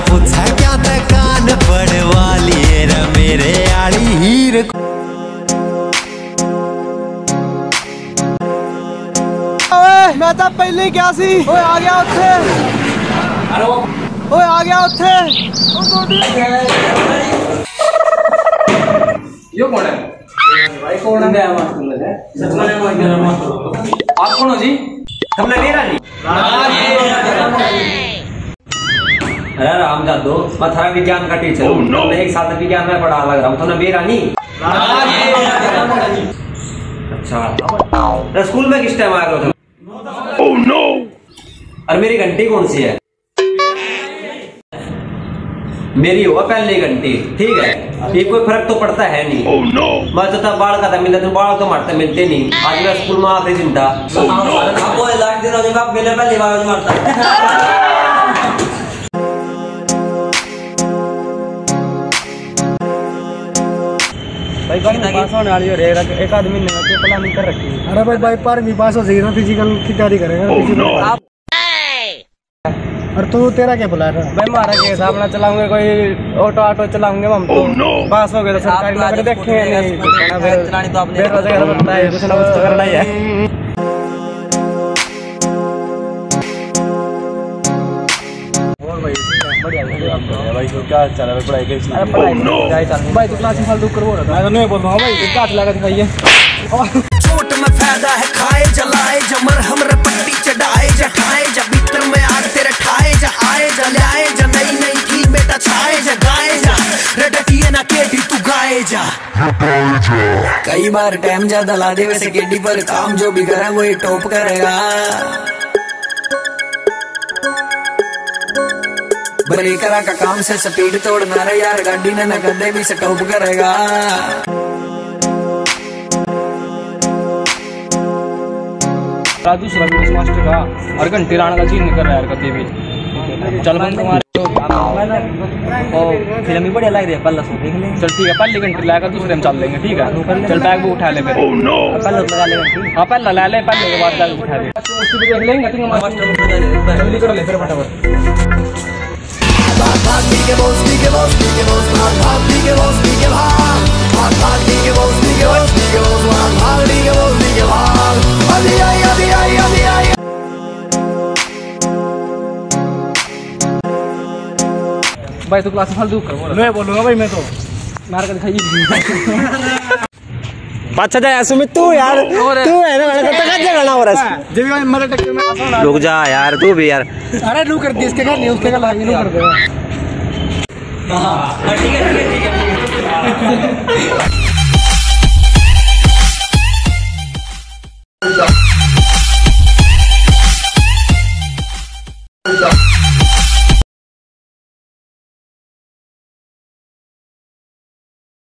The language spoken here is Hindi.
पूछा क्या ते कान पड़वा लिए रे मेरे आड़ी हीर। मैं तो पहले क्या सी ओए आ गया उत्थे। ओए आ गया उत्थे। यो कौन है भाई? कौन है? आप कौन हो जी? हमने मेरा नहीं। अरे राम जादो, मैं थारा विज्ञान का टीचर हूँ। मैं एक साल विज्ञान में पढ़ा लग रहा हूँ। तुमने मेरा नहीं। अच्छा, स्कूल में किस टाइम आए हो तुम? Oh no! और मेरी घंटी कौन सी है? मेरी होगा पहले घंटी, ठीक है। ये कोई फर्क तो पड़ता है नहीं। Oh no! मैं तो तब बाल का था, मिलता तो बाल तो मारते मिलते नहीं। आज मैं स्कूल में आखिरी दिन था। आपको लाख दिन हो जाएगा, मेरे पहले बाल मारता। भाई पास होने वाली है, एक आदमी ने प्लानिंग कर रखी है। अरे भाई पर भी पास हो जाएगी ना, फिजिकल की तैयारी करेगा। आप और तू तेरा क्या बुला रहा है? भाई हमारा केस अपना चलाऊंगे, कोई ऑटो चलाऊंगे हम तो। पास हो गए तो सरकारी नौकरी देखेंगे नहीं, बेरोजगार बनता है, कुछ ना कुछ तो करना ही है। भाई तो क्या चल रहा है पढ़ाई के? भाई तो क्लास में फालतू करवा रहा था। मैं तो नहीं बोल रहा हूँ भाई, क्या चला दिखाइए। चोट में फायदा है खाए जलाए जमर हमरे पट्टी चढ़ाए जा खाए जा भीतर में आग तेरे ठाए जा आए जा ले आए जा नई नई थी बेटा छाए जा गाए जा रेडटिए ना केटी तू गाए जा। कई बार टाइम ज्यादा ला दे वैसे केटी पर काम जो भी करे वही टॉप करेगा। ब्रेकरा का काम से स्पीड तोड़ना रे यार, गाड़ी ने न गड्ढे भी स्टॉप करेगा। राजू सर्विस मास्टर का और घंटे लाने का चीज नहीं कर रहा यार कभी भी। चल बंद तुम्हारे तो फिल्म भी बढ़िया लग रही है, पहले से देख ले। चल ठीक है, पहले घंटे लाएगा दूसरे में चल लेंगे, ठीक है। चल बैग वो उठा ले फिर। पहले लगा ले। हाँ पहले ला ले, पहले के बाद बैग उठा ले। उसको भी देख लेंगे, ठीक है। जल्दी कर ले फिर फटाफट। भाई तो क्लास फालतू कर मैं बोलूंगा भाई, मैं तो मार कर दिखाइए। अच्छा जाए सुमित तू यार, तू है ना मैंने कहा जगह हो रहा है। जब भी मेरे टक्कर में रुक जा यार तू भी यार। अरे लू कर दी इसके घर नहीं, उसके घर लागी लू कर देगा। ठीक है।